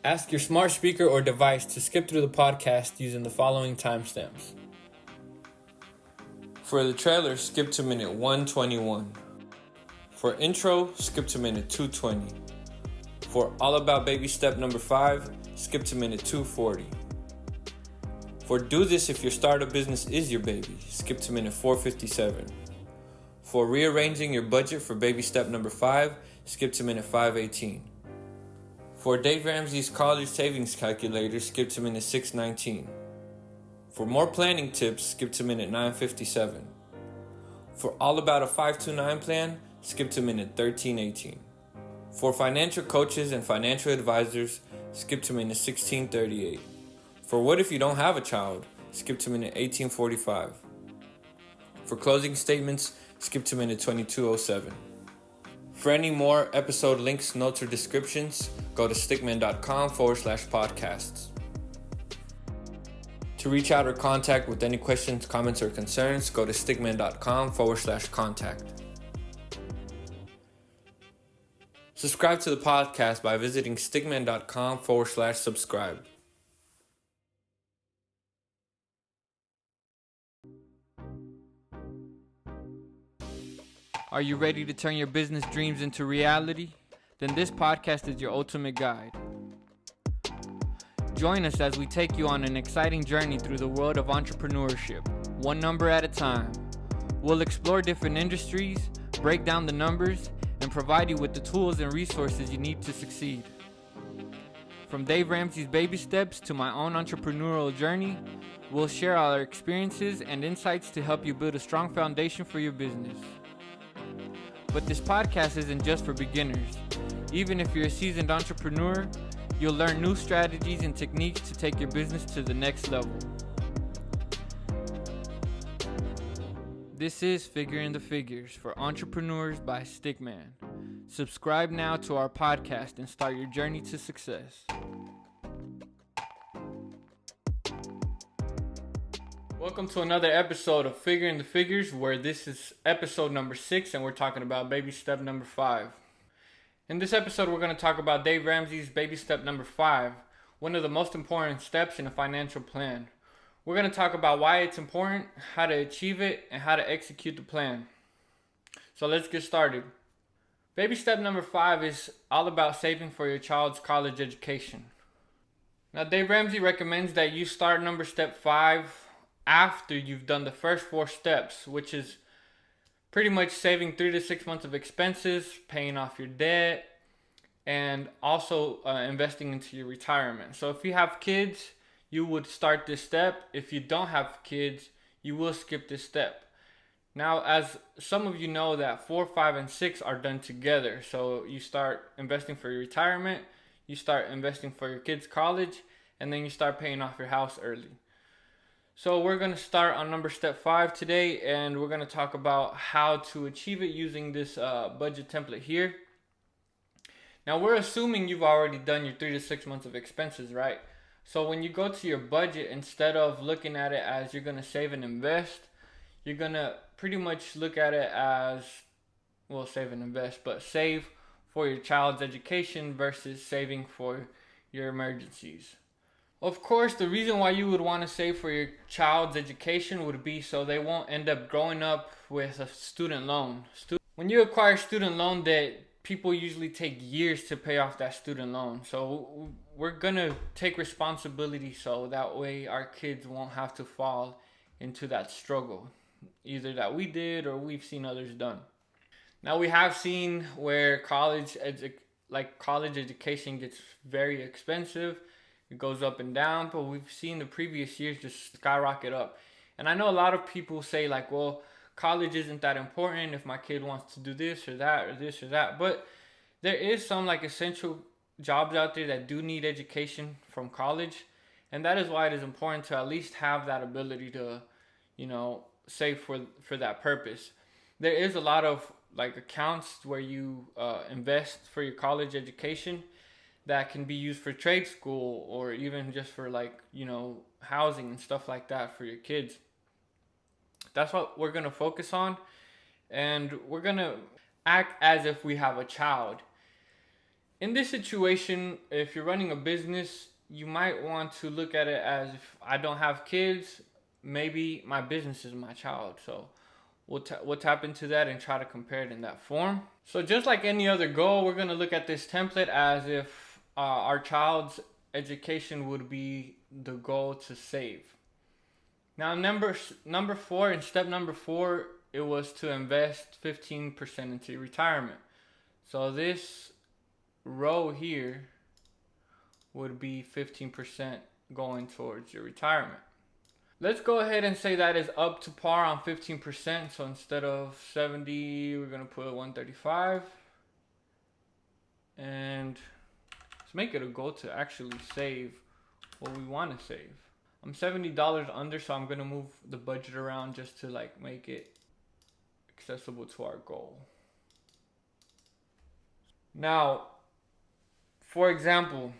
Ask your smart speaker or device to skip through the podcast using the following timestamps. For the trailer, skip to minute 121. For intro, skip to minute 220. For All About Baby Step number 5, skip to minute 240. For Do This If Your Startup Business Is Your Baby, skip to minute 457. For Rearranging Your Budget for Baby Step number 5, skip to minute 518. For Dave Ramsey's College Savings Calculator, skip to minute 619. For more planning tips, skip to minute 957. For All About a 529 plan, skip to minute 1318. For financial coaches and financial advisors, skip to minute 1638. For What If You Don't Have a Child, skip to minute 1845. For closing statements, skip to minute 2207. For any more episode links, notes, or descriptions, go to stickman.com/podcasts. To reach out or contact with any questions, comments, or concerns, go to stickman.com/contact. Subscribe to the podcast by visiting stickman.com/subscribe. Are you ready to turn your business dreams into reality? Then this podcast is your ultimate guide. Join us as we take you on an exciting journey through the world of entrepreneurship, one number at a time. We'll explore different industries, break down the numbers, and provide you with the tools and resources you need to succeed. From Dave Ramsey's baby steps to my own entrepreneurial journey, we'll share our experiences and insights to help you build a strong foundation for your business. But this podcast isn't just for beginners. Even if you're a seasoned entrepreneur, you'll learn new strategies and techniques to take your business to the next level. This is Figuring the Figures for Entrepreneurs by Stickman. Subscribe now to our podcast and start your journey to success. Welcome to another episode of Figuring the Figures, where this is episode number 6 and we're talking about baby step number 5. In this episode, we're going to talk about Dave Ramsey's baby step number 5, one of the most important steps in a financial plan. We're going to talk about why it's important, how to achieve it, and how to execute the plan. So let's get started. Baby step number 5 is all about saving for your child's college education. Now, Dave Ramsey recommends that you start step 5 after you've done the first 4 steps, which is pretty much saving 3 to 6 months of expenses, paying off your debt, and also investing into your retirement. So if you have kids, you would start this step. If you don't have kids, you will skip this step. Now, as some of you know, that 4, 5, and 6 are done together. So you start investing for your retirement, you start investing for your kids' college, and then you start paying off your house early. So we're going to start on step 5 today, and we're going to talk about how to achieve it using this budget template here. Now, we're assuming you've already done your 3 to 6 months of expenses, right? So when you go to your budget, instead of looking at it as you're going to save and invest, you're going to pretty much look at it as, well, save and invest, but save for your child's education versus saving for your emergencies. Of course, the reason why you would want to save for your child's education would be so they won't end up growing up with a student loan. When you acquire student loan debt, people usually take years to pay off that student loan. So we're going to take responsibility so that way our kids won't have to fall into that struggle, either that we did or we've seen others done. Now, we have seen where college education gets very expensive. It goes up and down, but we've seen the previous years just skyrocket up. And I know a lot of people say like, well, college isn't that important if my kid wants to do this or that or this or that. But there is some essential jobs out there that do need education from college. And that is why it is important to at least have that ability to, save for that purpose. There is a lot of accounts where you invest for your college education that can be used for trade school or even just for housing and stuff like that for your kids. That's what we're going to focus on, and we're going to act as if we have a child. In this situation, if you're running a business, you might want to look at it as, if I don't have kids, maybe my business is my child. So we'll tap into that and try to compare it in that form. So just like any other goal, we're going to look at this template as if our child's education would be the goal to save. Now number four, in step number 4, it was to invest 15% into your retirement. So this row here would be 15% going towards your retirement. Let's go ahead and say that is up to par on 15%. So instead of 70, we're going to put 135. And let's make it a goal to actually save what we want to save. I'm $70 under, so I'm going to move the budget around just to like make it accessible to our goal. Now, for example,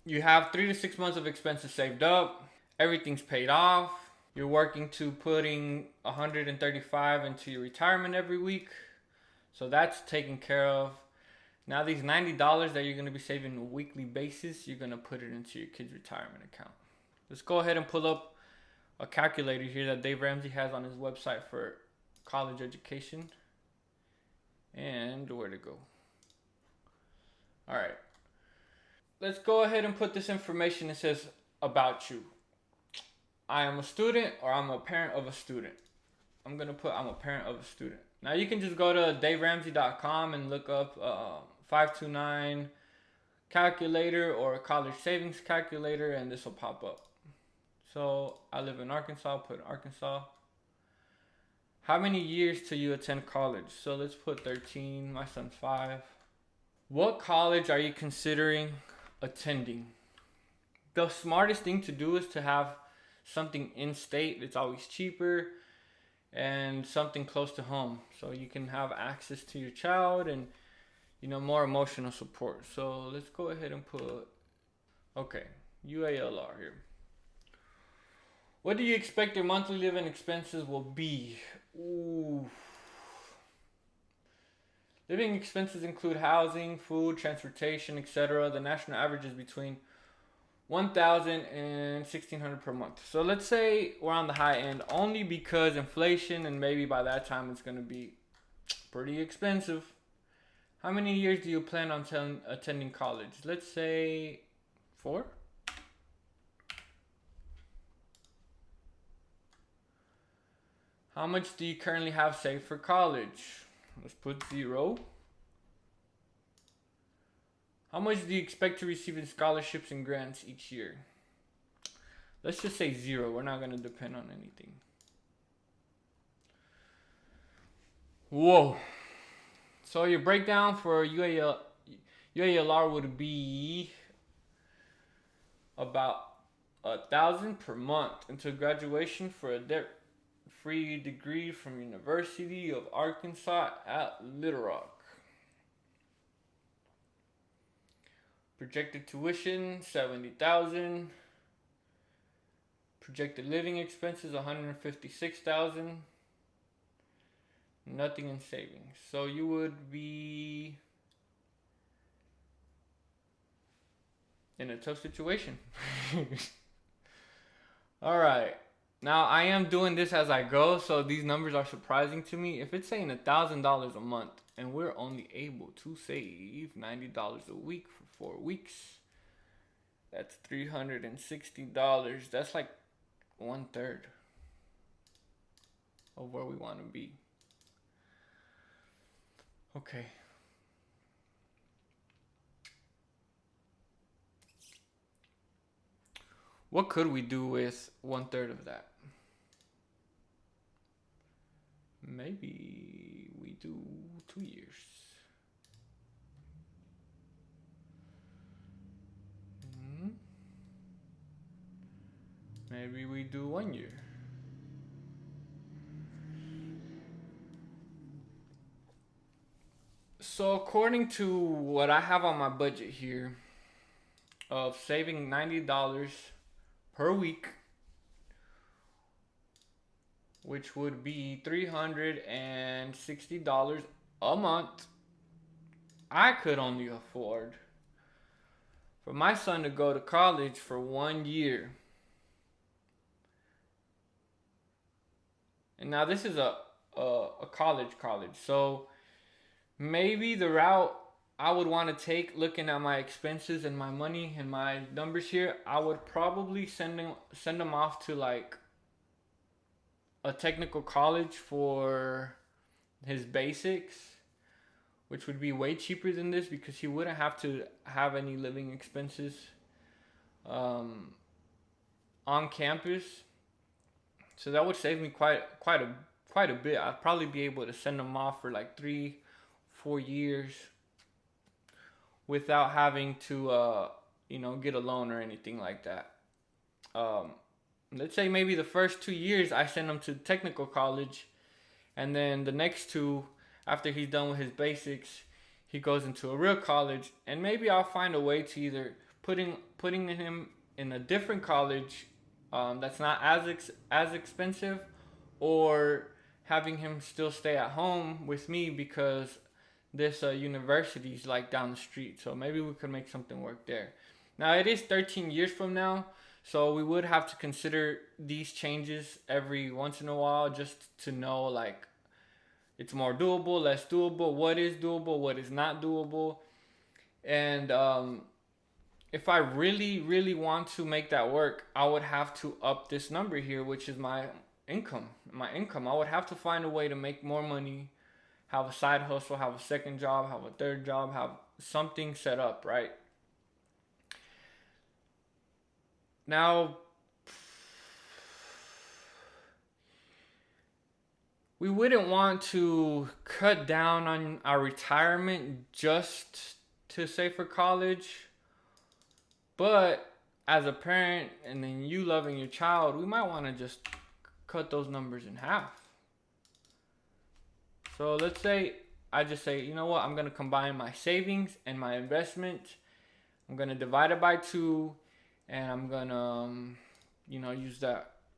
you have 3 to 6 months of expenses saved up. Everything's paid off. You're working to putting 135 into your retirement every week. So that's taken care of. Now these $90 that you're going to be saving on a weekly basis, you're going to put it into your kid's retirement account. Let's go ahead and pull up a calculator here that Dave Ramsey has on his website for college education. And where to go? All right. Let's go ahead and put this information. It says about you. I am a student, or I'm a parent of a student. I'm going to put I'm a parent of a student. Now you can just go to daveramsey.com and look up 529 calculator or college savings calculator, and this will pop up. So I live in Arkansas. I'll put Arkansas. How many years till you attend college? So let's put 13. My son's 5. What college are you considering attending? The smartest thing to do is to have something in state. It's always cheaper, and something close to home, so you can have access to your child and, you know, more emotional support. So let's go ahead and put, okay, UALR here. What do you expect your monthly living expenses will be? Ooh. Living expenses include housing, food, transportation, etc. The national average is between $1,000 and $1,600 per month. So let's say we're on the high end, only because inflation, and maybe by that time it's going to be pretty expensive. How many years do you plan on attending college? Let's say 4. How much do you currently have saved for college? Let's put 0. How much do you expect to receive in scholarships and grants each year? Let's just say 0. We're not going to depend on anything. Whoa. So your breakdown for UALR would be about $1,000 per month until graduation for a debt-free degree from University of Arkansas at Little Rock. Projected tuition, $70,000. Projected living expenses, $156,000. Nothing in savings. So you would be in a tough situation. All right. Now I am doing this as I go, so these numbers are surprising to me. If it's saying $1,000 a month and we're only able to save $90 a week for 4 weeks, that's $360. That's like 1/3 of where we want to be. Okay. What could we do with 1/3 of that? Maybe we do 2 years. Maybe we do 1 year. So according to what I have on my budget here of saving $90 per week, which would be $360 a month, I could only afford for my son to go to college for 1 year. And now this is a college. So maybe the route I would want to take, looking at my expenses and my money and my numbers here, I would probably send him off to like a technical college for his basics, which would be way cheaper than this because he wouldn't have to have any living expenses um, on campus. So that would save me quite a bit. I'd probably be able to send him off for like 3-4 years without having to get a loan or anything like that. Let's say maybe the first 2 years I send him to technical college, and then the next two, after he's done with his basics, he goes into a real college, and maybe I'll find a way to either putting him in a different college that's not as expensive, or having him still stay at home with me because this university is like down the street. So maybe we could make something work there. Now it is 13 years from now, so we would have to consider these changes every once in a while just to know like it's more doable, less doable, what is not doable. And if I really want to make that work, I would have to up this number here, which is my income. I would have to find a way to make more money, have a side hustle, have a second job, have a third job, have something set up, right? Now, we wouldn't want to cut down on our retirement just to save for college, but as a parent and then you loving your child, we might want to just cut those numbers in half. So let's say I just say, you know what, I'm going to combine my savings and my investment. I'm going to divide it by 2, and I'm going to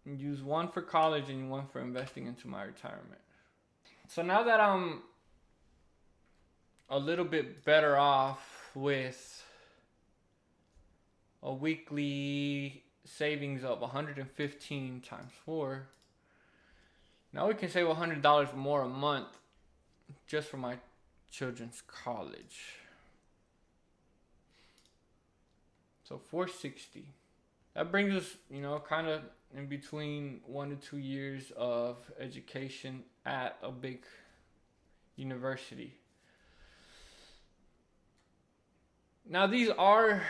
use one for college and one for investing into my retirement. So now that I'm a little bit better off with a weekly savings of 115 times 4, now we can save $100 more a month just for my children's college. So $460. That brings us, kind of in between 1 to 2 years of education at a big university. Now these are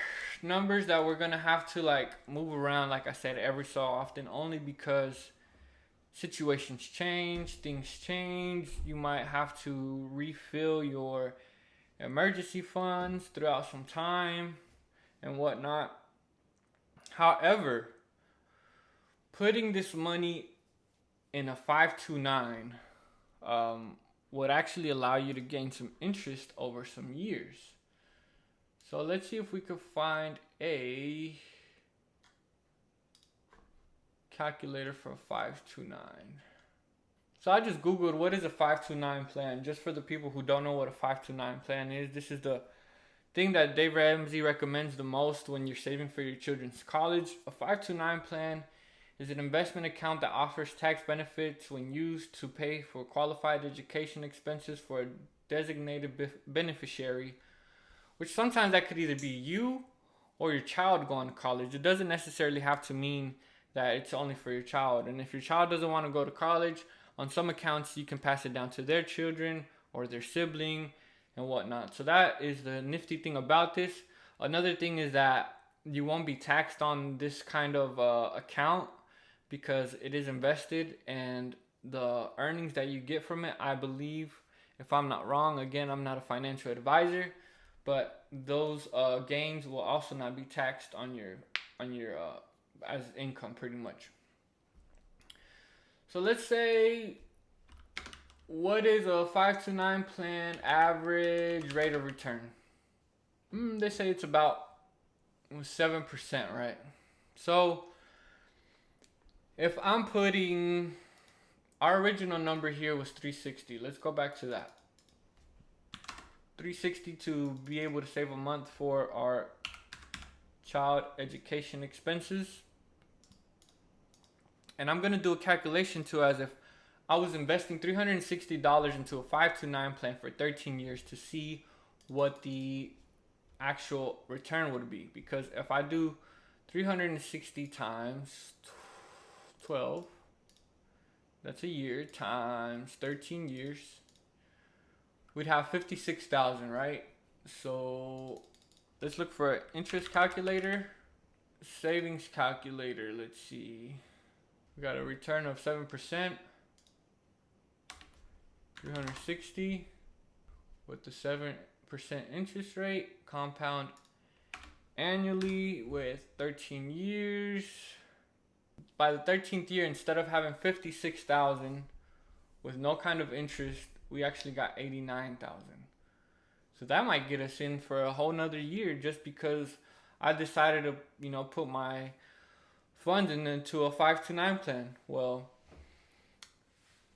numbers that we're gonna have to like move around, like I said, every so often, only because situations change, things change. You might have to refill your emergency funds throughout some time and whatnot. However, putting this money in a 529 would actually allow you to gain some interest over some years. So let's see if we could find a calculator for a 529. So I just Googled what is a 529 plan, just for the people who don't know what a 529 plan is. This is the thing that Dave Ramsey recommends the most when you're saving for your children's college. A 529 plan is an investment account that offers tax benefits when used to pay for qualified education expenses for a designated beneficiary, which sometimes that could either be you or your child going to college. It doesn't necessarily have to mean that it's only for your child. And if your child doesn't want to go to college, on some accounts you can pass it down to their children or their sibling and whatnot. So that is the nifty thing about this. Another thing is that you won't be taxed on this kind of account because it is invested, and the earnings that you get from it, I believe, if I'm not wrong, again, I'm not a financial advisor, but those gains will also not be taxed on your as income, pretty much. So let's say, what is a 529 plan average rate of return? They say it's about 7%, right? So if I'm putting, our original number here was 360. Let's go back to that. 360 to be able to save a month for our child education expenses. And I'm gonna do a calculation too, as if I was investing $360 into a 529 plan for 13 years to see what the actual return would be. Because if I do 360 times 12, that's a year, times 13 years, we'd have 56,000, right? So let's look for an interest calculator, savings calculator. Let's see. We got a return of 7%, 360 with the 7% interest rate, compound annually with 13 years. By the 13th year, instead of having 56,000 with no kind of interest, we actually got 89,000. So that might get us in for a whole nother year, just because I decided to, put my funds into a 529 plan. Well,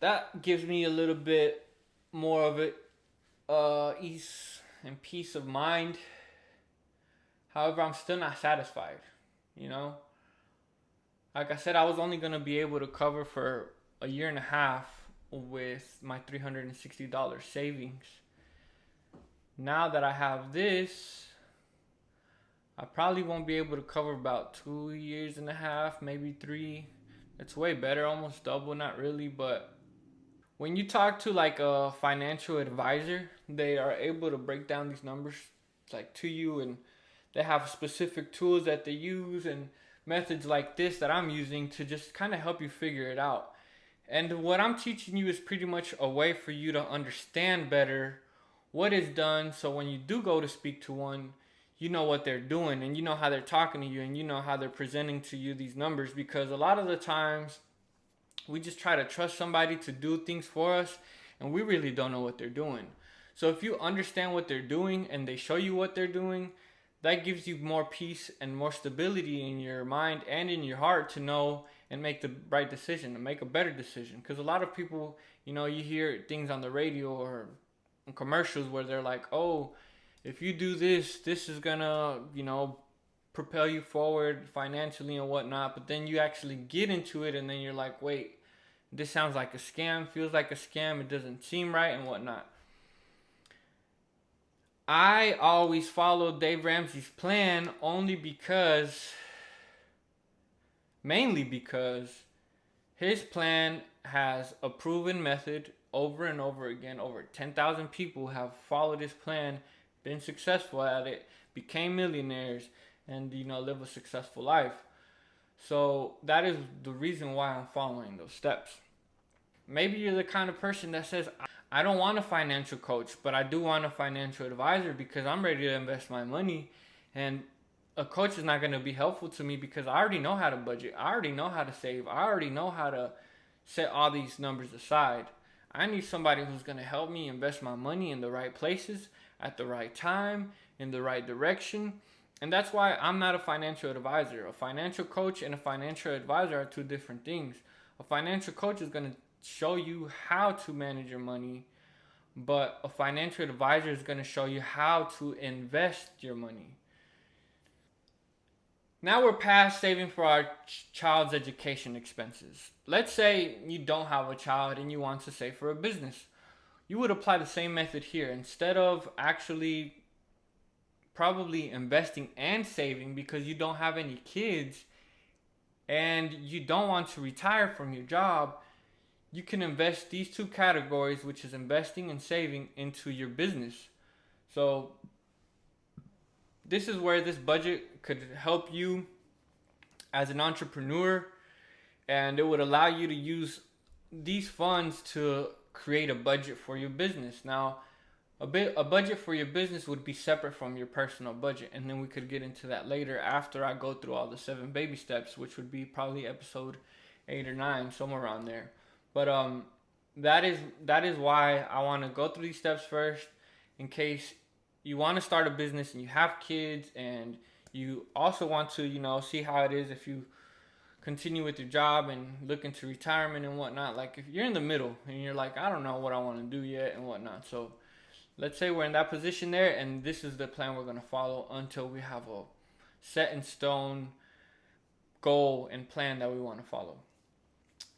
that gives me a little bit more of it, ease and peace of mind. However, I'm still not satisfied, Like I said, I was only going to be able to cover for a year and a half with my $360 savings. Now that I have this, I probably won't be able to cover about 2 years and a half, maybe 3. It's way better, almost double, not really. But when you talk to like a financial advisor, they are able to break down these numbers like to you, and they have specific tools that they use and methods like this that I'm using to just kind of help you figure it out. And what I'm teaching you is pretty much a way for you to understand better what is done, so when you do go to speak to one, you know what they're doing, and you know how they're talking to you, and you know how they're presenting to you these numbers. Because a lot of the times we just try to trust somebody to do things for us, and we really don't know what they're doing. So if you understand what they're doing and they show you what they're doing, that gives you more peace and more stability in your mind and in your heart to know and make the right decision, to make a better decision. Because a lot of people, you hear things on the radio or in commercials where they're like, oh, if you do this, this is gonna, propel you forward financially and whatnot. But then you actually get into it, and then you're like, wait, this sounds like a scam, feels like a scam, it doesn't seem right and whatnot. I always followed Dave Ramsey's plan mainly because his plan has a proven method over and over again. Over 10,000 people have followed his plan, been successful at it, became millionaires, and live a successful life. So that is the reason why I'm following those steps. Maybe you're the kind of person that says, I don't want a financial coach, but I do want a financial advisor because I'm ready to invest my money, and a coach is not going to be helpful to me because I already know how to budget. I already know how to save. I already know how to set all these numbers aside. I need somebody who's going to help me invest my money in the right places, at the right time, in the right direction. And that's why I'm not a financial advisor. A financial coach and a financial advisor are two different things. A financial coach is going to show you how to manage your money, but a financial advisor is going to show you how to invest your money. Now we're past saving for our child's education expenses. Let's say you don't have a child and you want to save for a business. You would apply the same method here. Instead of actually probably investing and saving because you don't have any kids and you don't want to retire from your job, you can invest these two categories, which is investing and saving, into your business. So this is where this budget could help you as an entrepreneur, and it would allow you to use these funds to create a budget for your business. Now, a budget for your business would be separate from your personal budget, and then we could get into that later after I go through all the 7 baby steps, which would be probably episode 8 or 9, somewhere around there. But that is why I want to go through these steps first, in case you want to start a business and you have kids, and you also want to see how it is if you continue with your job and look into retirement and whatnot. Like if you're in the middle and you're like, I don't know what I want to do yet and whatnot. So let's say we're in that position there, and this is the plan we're going to follow until we have a set in stone goal and plan that we want to follow.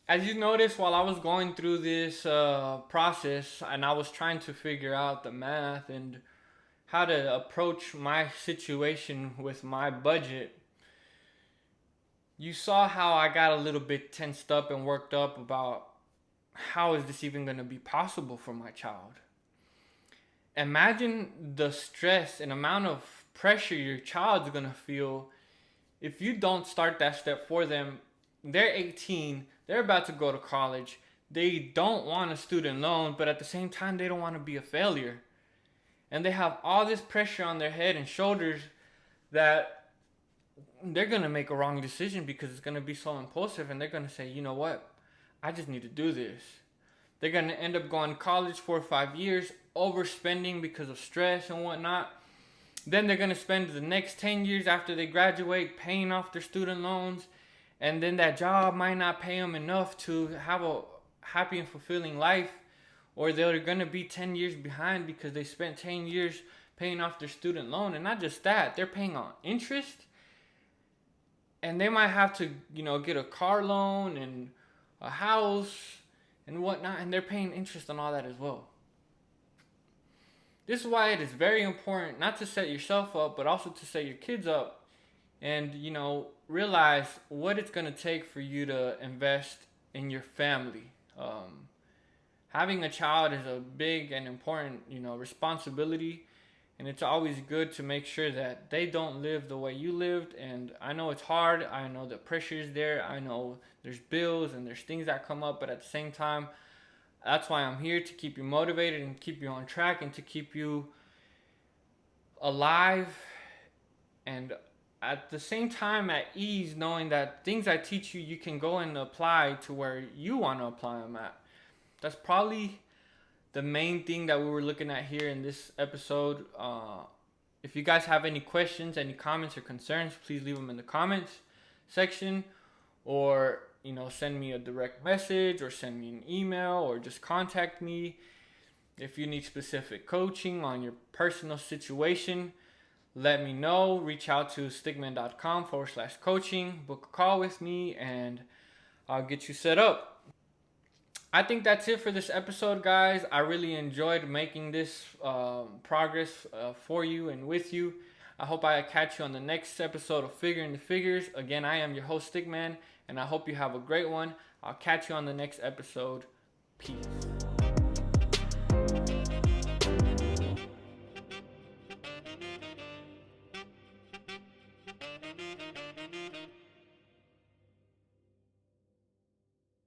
As you noticed, while I was going through this process and I was trying to figure out the math and how to approach my situation with my budget, you saw how I got a little bit tensed up and worked up about how is this even going to be possible for my child. Imagine the stress and amount of pressure your child's going to feel if you don't start that step for them. They're 18, they're about to go to college, they don't want a student loan, but at the same time they don't want to be a failure. And they have all this pressure on their head and shoulders that they're going to make a wrong decision because it's going to be so impulsive, and they're going to say, you know what, I just need to do this. They're going to end up going to college 4 or 5 years, overspending because of stress and whatnot. Then they're going to spend the next 10 years after they graduate paying off their student loans. And then that job might not pay them enough to have a happy and fulfilling life. Or they're going to be 10 years behind because they spent 10 years paying off their student loan. And not just that, they're paying on interest. And they might have to, get a car loan and a house and whatnot. And they're paying interest on all that as well. This is why it is very important not to set yourself up, but also to set your kids up. And, realize what it's going to take for you to invest in your family. Having a child is a big and important, responsibility. And it's always good to make sure that they don't live the way you lived. And I know it's hard. I know the pressure is there. I know there's bills and there's things that come up. But at the same time, that's why I'm here, to keep you motivated and keep you on track and to keep you alive and at the same time at ease, knowing that things I teach you, you can go and apply to where you want to apply them at. That's probably the main thing that we were looking at here in this episode. If you guys have any questions, any comments or concerns, please leave them in the comments section, or send me a direct message, or send me an email, or just contact me. If you need specific coaching on your personal situation, let me know. Reach out to stigman.com/coaching, book a call with me, and I'll get you set up. I think that's it for this episode, guys. I really enjoyed making this progress for you and with you. I hope I catch you on the next episode of Figuring the Figures. Again, I am your host, Stigman, and I hope you have a great one. I'll catch you on the next episode. Peace.